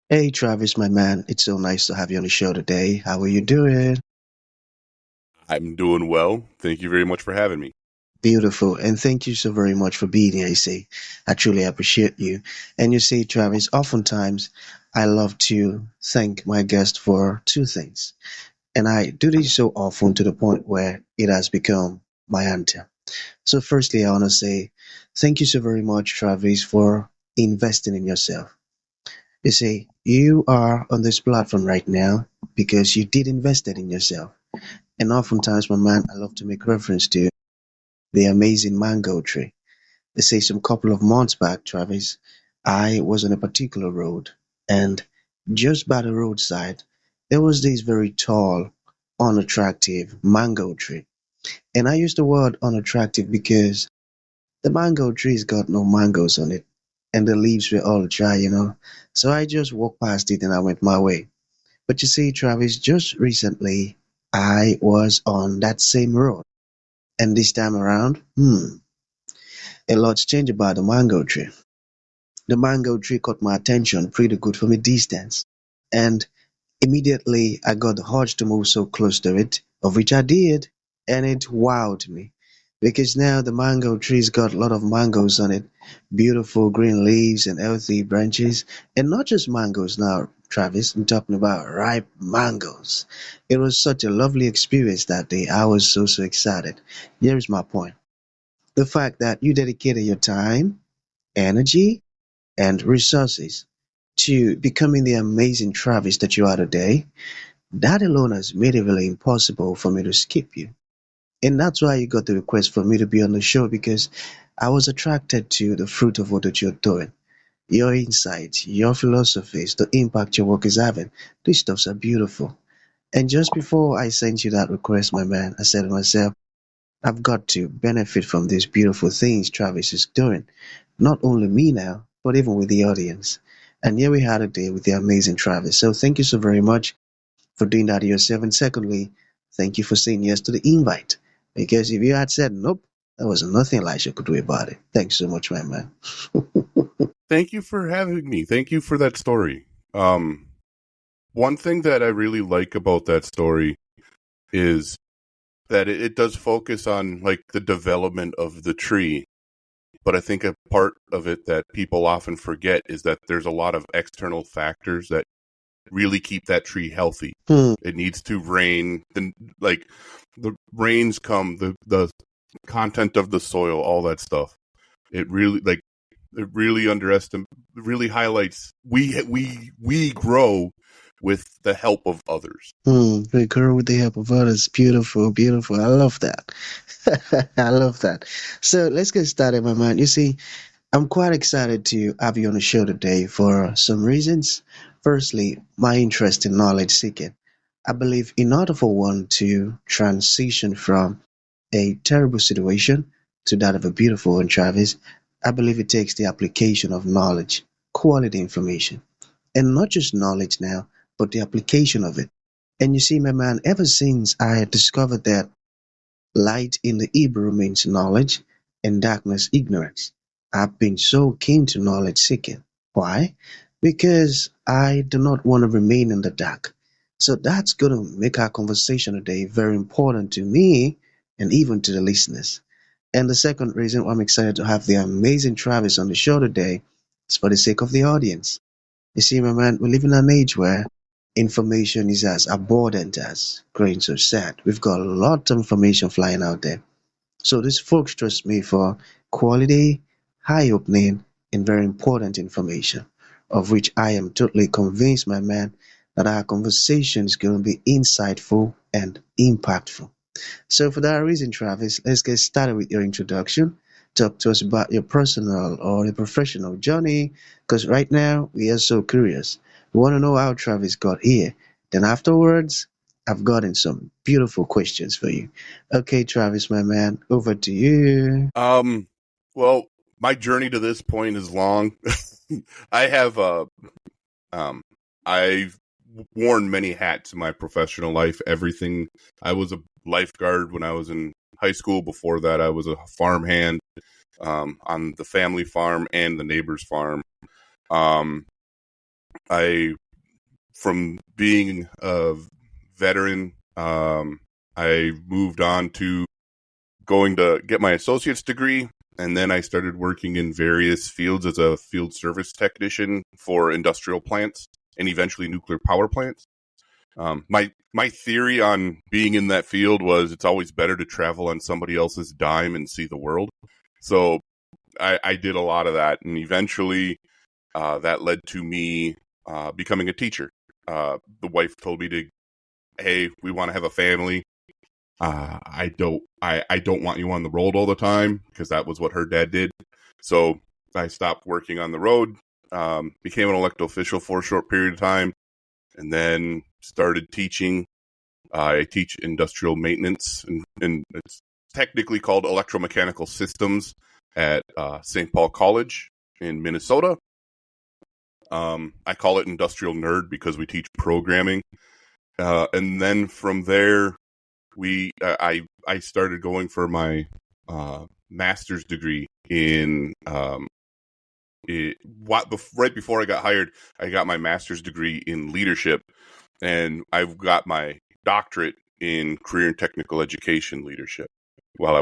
Hey Travis, my man, it's so nice to have you on the show today. How are you doing? I'm doing well. Thank you very much for having me. Beautiful, and thank you so very much for being here. I truly appreciate you. And Travis, oftentimes I love to thank my guest for two things, and I do this so often to the point where it has become my answer. So, firstly, I want to say thank you so very much, Travis, for investing in yourself. You are on this platform right now because you did invest it in yourself. And oftentimes, my man, I love to make reference to the amazing mango tree. They say some couple of months back, Travis, I was on a particular road, and just by the roadside, there was this very tall, unattractive mango tree. And I use the word unattractive because the mango tree's got no mangoes on it, and the leaves were all dry. So I just walked past it and I went my way. But Travis, just recently I was on that same road. And this time around, a lot's changed about the mango tree. The mango tree caught my attention pretty good from a distance. And immediately I got the urge to move so close to it, of which I did, and it wowed me. Because now the mango tree's got a lot of mangoes on it, beautiful green leaves and healthy branches, and not just mangoes now, Travis, I'm talking about ripe mangoes. It was such a lovely experience that day. I was so excited. Here's my point. The fact that you dedicated your time, energy, and resources to becoming the amazing Travis that you are today, that alone has made it really impossible for me to skip you. And that's why you got the request for me to be on the show because I was attracted to the fruit of what you're doing. Your insights, your philosophies, the impact your work is having. These stuffs are beautiful. And just before I sent you that request, my man, I said to myself, I've got to benefit from these beautiful things Travis is doing. Not only me now, but even with the audience. And here we had a day with the amazing Travis. So thank you so very much for doing that yourself. And secondly, thank you for saying yes to the invite. Because if you had said nope, there was nothing Elisha could do about it. Thanks so much, my man. Thank you for having me. Thank you for that story. Um, One thing that I really like about that story is that it does focus on like the development of the tree. But I think a part of it that people often forget is that there's a lot of external factors that really keep that tree healthy. Hmm. It needs to rain, like the rains come, the content of the soil, all that stuff. It really like it really really highlights we grow with the help of others. We grow with the help of others. Beautiful, beautiful. I love that. I love that. So let's get started, my man. I'm quite excited to have you on the show today for some reasons. Firstly, my interest in knowledge seeking. I believe in order for one to transition from a terrible situation to that of a beautiful one, Travis, I believe it takes the application of knowledge, quality information, and not just knowledge now, but the application of it. And my man, ever since I had discovered that light in the Hebrew means knowledge and darkness ignorance. I've been so keen to knowledge seeking. Why? Because I do not want to remain in the dark. So that's going to make our conversation today very important to me and even to the listeners. And the second reason why I'm excited to have the amazing Travis on the show today is for the sake of the audience. My man, we live in an age where information is as abundant as grains of sand. We've got a lot of information flying out there. So these folks trust me for quality, eye-opening, and very important information, of which I am totally convinced, my man, that our conversation is going to be insightful and impactful. So for that reason, Travis, let's get started with your introduction. Talk to us about your personal or your professional journey, because right now we are so curious. We want to know how Travis got here. Then afterwards, I've gotten some beautiful questions for you. Okay, Travis, my man, over to you. Um, well, my journey to this point is long. I have um I've worn many hats in my professional life. Everything. I was a lifeguard when I was in high school. Before that, I was a farmhand on the family farm and the neighbor's farm. Um, From being a veteran, I moved on to going to get my associate's degree, and then I started working in various fields as a field service technician for industrial plants and eventually nuclear power plants. My theory on being in that field was it's always better to travel on somebody else's dime and see the world. So I did a lot of that, and eventually that led to me becoming a teacher. The wife told me hey, we want to have a family. I don't want you on the road all the time, because that was what her dad did. So I stopped working on the road, became an elected official for a short period of time, and then started teaching. I teach industrial maintenance, and it's technically called electromechanical systems at St. Paul College in Minnesota. I call it industrial nerd because we teach programming. And then from there, I started going for my master's degree in right before I got hired. I got my master's degree in leadership, and I've got my doctorate in career and technical education leadership while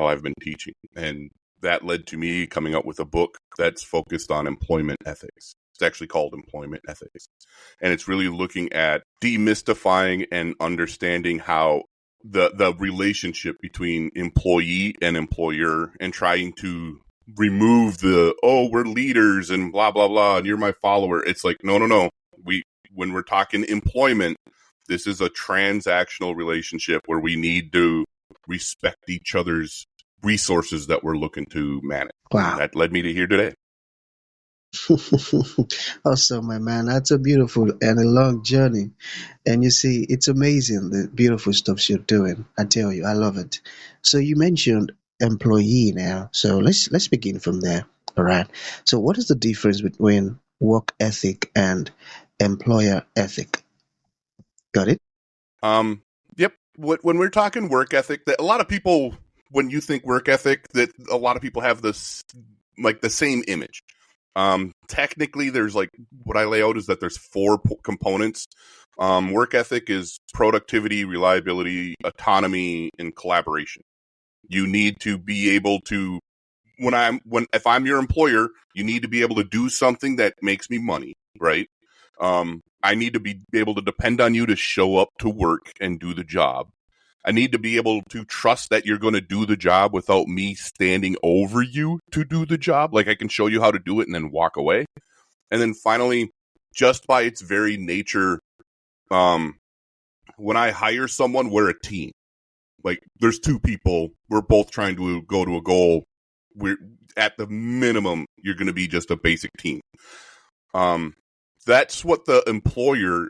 I've been teaching, and that led to me coming up with a book that's focused on employment ethics. It's actually called Employment Ethics, and it's really looking at demystifying and understanding how the relationship between employee and employer, and trying to remove we're leaders and blah blah blah and you're my follower. It's like no. When we're talking employment, this is a transactional relationship where we need to respect each other's resources that we're looking to manage. Wow. And that led me to here today. Awesome, my man. That's a beautiful and a long journey. And you see, it's amazing the beautiful stuff you're doing. I tell you, I love it. So you mentioned employee now. So let's begin from there. All right. So what is the difference between work ethic and employer ethic? Got it? Yep. When we're talking work ethic, that a lot of people, when you think work ethic, that a lot of people have this like the same image. Technically, there's like what I lay out is that there's four components. Work ethic is productivity, reliability, autonomy, and collaboration. You need to be able to, if I'm your employer, you need to be able to do something that makes me money, right? I need to be able to depend on you to show up to work and do the job. I need to be able to trust that you're going to do the job without me standing over you to do the job. Like I can show you how to do it and then walk away. And then finally, just by its very nature, when I hire someone, we're a team. Like there's two people. We're both trying to go to a goal. We're at the minimum, you're going to be just a basic team. That's what the employer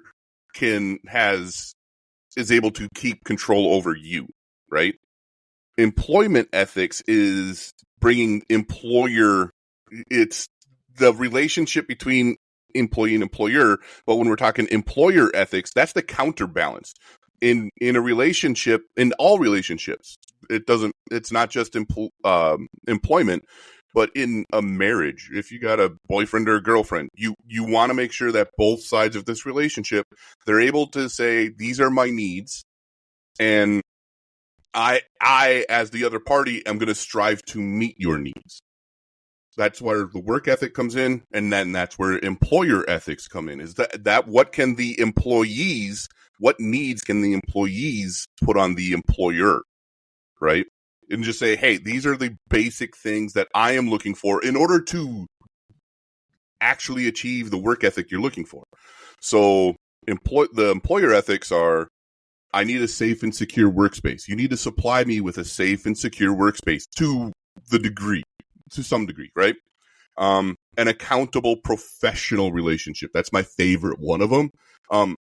is able to keep control over you, right? Employment ethics is bringing it's the relationship between employee and employer. But when we're talking employer ethics, that's the counterbalance in a relationship, in all relationships. It's not just employment, but in a marriage, if you got a boyfriend or a girlfriend, you want to make sure that both sides of this relationship, they're able to say, these are my needs. And I, as the other party, am going to strive to meet your needs. That's where the work ethic comes in. And then that's where employer ethics come in, is that what needs can the employees put on the employer, right? And just say, hey, these are the basic things that I am looking for in order to actually achieve the work ethic you're looking for. So the employer ethics are, I need a safe and secure workspace. You need to supply me with a safe and secure workspace to some degree, right? An accountable professional relationship. That's my favorite one of them.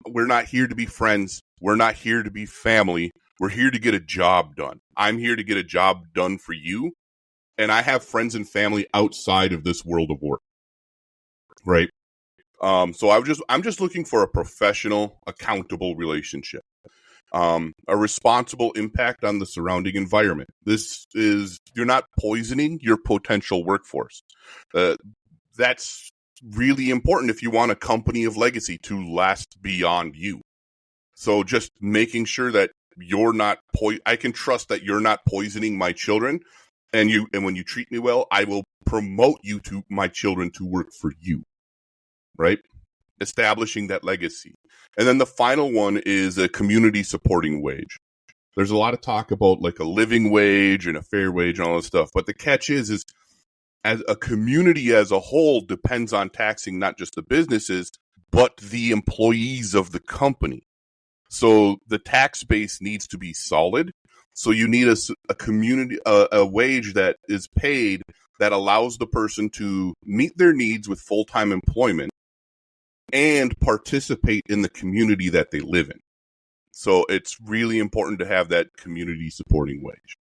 We're not here to be friends. We're not here to be family. We're here to get a job done. I'm here to get a job done for you. And I have friends and family outside of this world of work. Right. So I'm just looking for a professional, accountable relationship. A responsible impact on the surrounding environment. You're not poisoning your potential workforce. That's really important if you want a company of legacy to last beyond you. So just making sure that you're not I can trust that you're not poisoning my children, and when you treat me well, I will promote you to my children to work for you. Right? Establishing that legacy. And then the final one is a community supporting wage. There's a lot of talk about like a living wage and a fair wage and all this stuff. But the catch is as a community as a whole depends on taxing not just the businesses, but the employees of the company. So the tax base needs to be solid. So you need a community, a wage that is paid that allows the person to meet their needs with full-time employment and participate in the community that they live in. So it's really important to have that community supporting wage.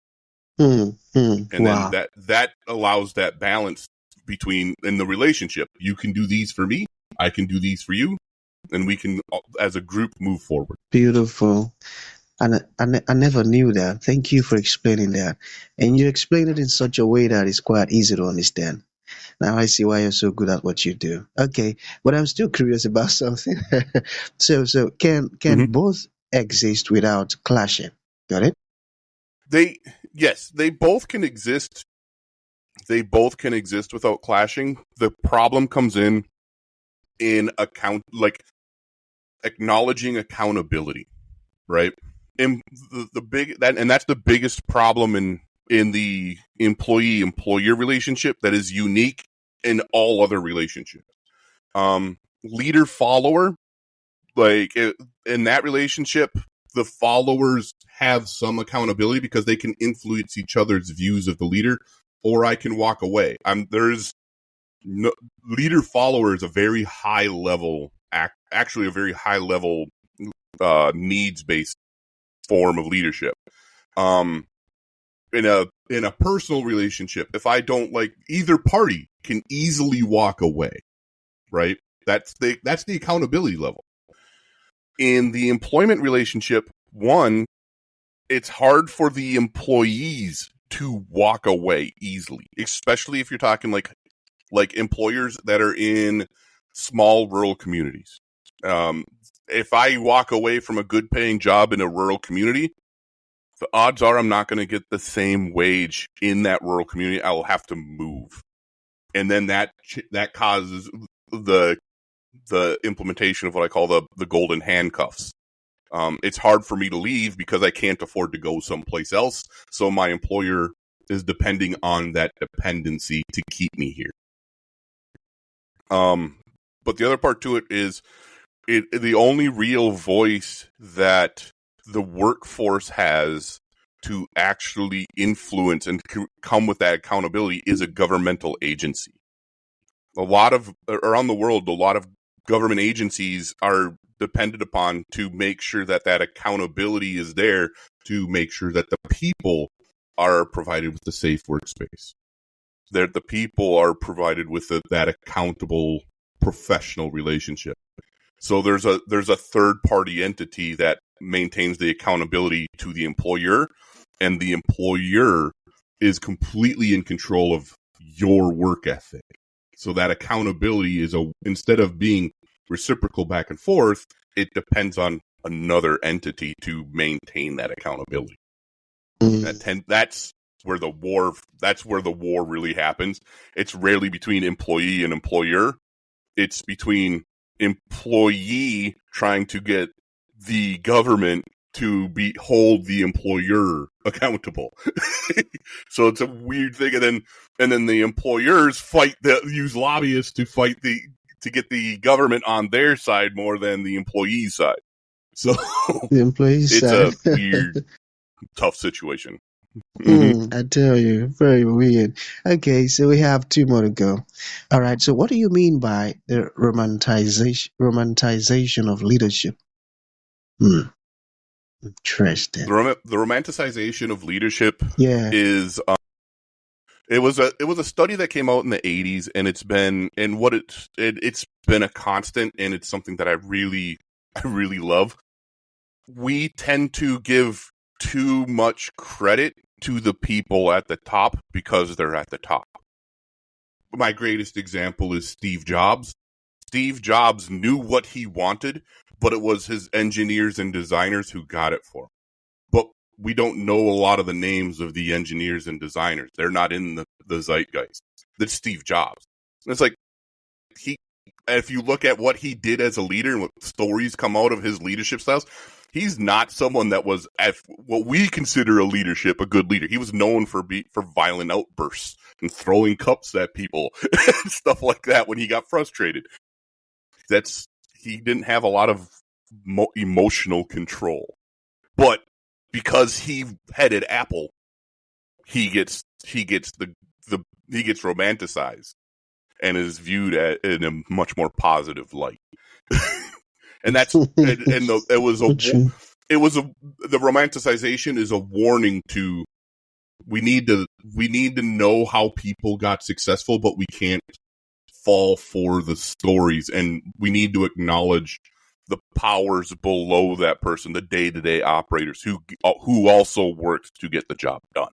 And Wow. then that allows that balance between in the relationship. You can do these for me, I can do these for you, and we can, as a group, move forward. Beautiful. And I never knew that. Thank you for explaining that. And you explained it in such a way that is quite easy to understand. Now I see why you're so good at what you do. Okay, but I'm still curious about something. So can Mhm. both exist without clashing? Got it? They both can exist. They both can exist without clashing. The problem comes in acknowledging accountability, right? And that's the biggest problem in the employee-employer relationship that is unique in all other relationships. Leader-follower, in that relationship, the followers have some accountability because they can influence each other's views of the leader, or I can walk away. Leader-follower is a very high level, actually a very high level needs-based form of leadership. In a personal relationship, if I don't like, either party can easily walk away, right? That's the accountability level. In the employment relationship, one, it's hard for the employees to walk away easily, especially if you're talking like employers that are in small rural communities. If I walk away from a good paying job in a rural community, the odds are I'm not going to get the same wage in that rural community. I will have to move. And then that causes the implementation of what I call the golden handcuffs. It's hard for me to leave because I can't afford to go someplace else. So my employer is depending on that dependency to keep me here. But the other part to it is the only real voice that the workforce has to actually influence and come with that accountability is a governmental agency. Around the world, a lot of government agencies are depended upon to make sure that accountability is there, to make sure that the people are provided with a safe workspace, that the people are provided with that accountable professional relationship. So there's a third party entity that maintains the accountability to the employer, and the employer is completely in control of your work ethic. So that accountability is instead of being reciprocal back and forth, it depends on another entity to maintain that accountability. That's where the war really happens. It's rarely between employee and employer. It's between employee trying to get the government to hold the employer accountable. So it's a weird thing, and then the employers use lobbyists to get the government on their side more than the employee side. So The employee it's side. a weird, tough situation. Mm-hmm. I tell you, very weird. Okay, so we have two more to go. All right, so what do you mean by the romanticization of leadership? Interesting. The romanticization of leadership Yeah. is it was a study that came out in the 80s, and it's been it's been a constant, and it's something that I really love. We tend to give too much credit to the people at the top because they're at the top. my greatest example is Steve Jobs. Steve Jobs knew what he wanted, but it was his engineers and designers who got it for him. But we don't know a lot of the names of the engineers and designers. They're not in the zeitgeist. That's Steve Jobs. It's like, if you look at what he did as a leader and what stories come out of his leadership styles, he's not someone that was what we consider a good leader. He was known for violent outbursts and throwing cups at people and stuff like that when he got frustrated. He didn't have a lot of emotional control, but because he headed Apple, he gets romanticized and is viewed in a much more positive light. And that's the romanticization is a warning to we need to know how people got successful, but we can't fall for the stories, and we need to acknowledge the powers below that person, the day-to-day operators who also worked to get the job done.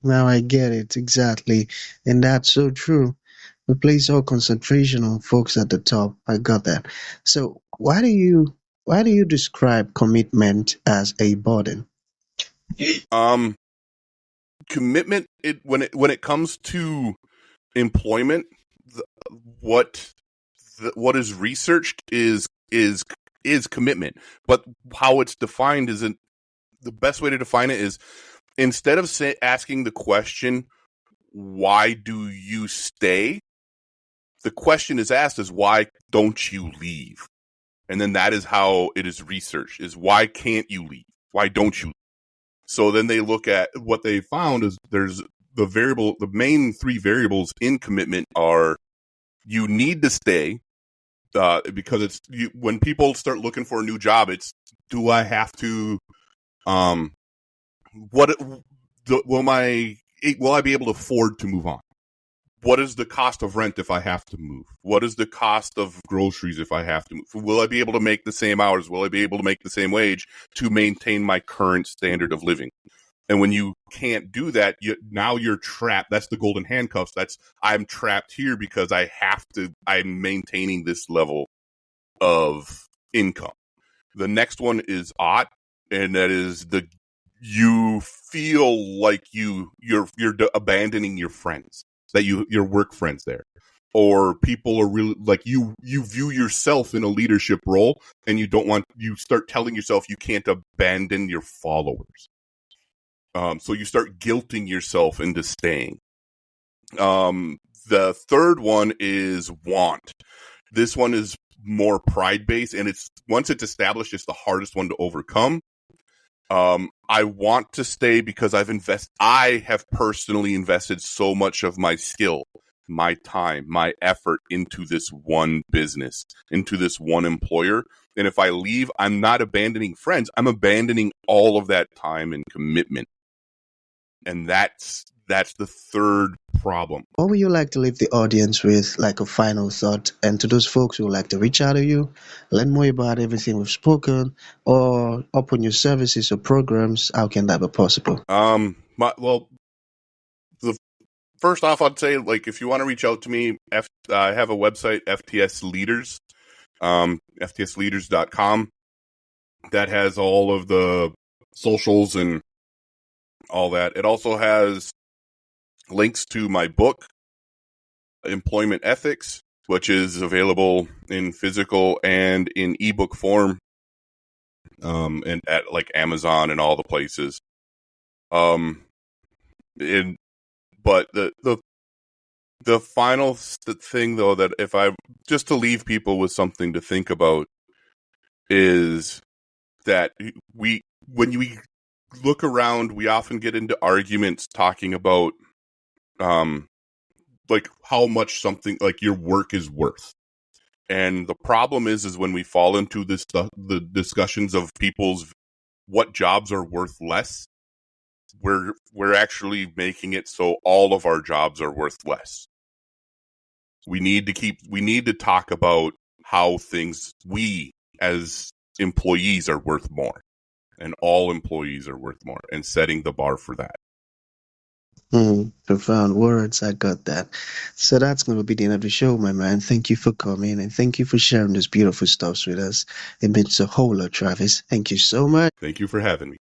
Now I get it exactly, and that's so true. We place all concentration on folks at the top. I got that. So why do you describe commitment as a burden? Commitment, when it comes to employment, what is researched is commitment, but how it's defined isn't the best way to define it. Is instead of asking the question, why do you stay? The question is asked is, why don't you leave? And then that is how it is researched, is why can't you leave? Why don't you leave? So then they look at what they found is there's the main three variables in commitment are you need to stay, because when people start looking for a new job, it's, do I have to, will I be able to afford to move on? What is the cost of rent if I have to move? What is the cost of groceries if I have to move? Will I be able to make the same hours? Will I be able to make the same wage to maintain my current standard of living? And when you can't do that, now you're trapped. That's the golden handcuffs. I'm trapped here because I'm maintaining this level of income. The next one is ought, and that is you feel like you're abandoning your friends, that your work friends there, or people are really like you view yourself in a leadership role, and you start telling yourself you can't abandon your followers. So you start guilting yourself into staying. The third one is want. This one is more pride-based, and once it's established, it's the hardest one to overcome. I want to stay because I have personally invested so much of my skill, my time, my effort into this one business, into this one employer. And if I leave, I'm not abandoning friends. I'm abandoning all of that time and commitment. And that's the third problem. What would you like to leave the audience with, like a final thought? And to those folks who would like to reach out to you, learn more about everything we've spoken, or open your services or programs, how can that be possible? First off, I'd say, like, if you want to reach out to me, I have a website, FTS Leaders, FTSleaders.com. That has all of the socials and all that. It also has links to my book, Employment Ethics, which is available in physical and in ebook form, and at like Amazon and all the places. But the final thing, though, that if I just to leave people with something to think about is that when we look around, we often get into arguments talking about like how much something like your work is worth. And the problem is when we fall into this stuff, the discussions of what jobs are worth less, we're actually making it so all of our jobs are worth less. We need to talk about how we as employees are worth more, and all employees are worth more, and setting the bar for that. Profound words. I got that. So that's going to be the end of the show, my man. Thank you for coming and thank you for sharing those beautiful stuffs with us. It means a whole lot, Travis. Thank you so much. Thank you for having me.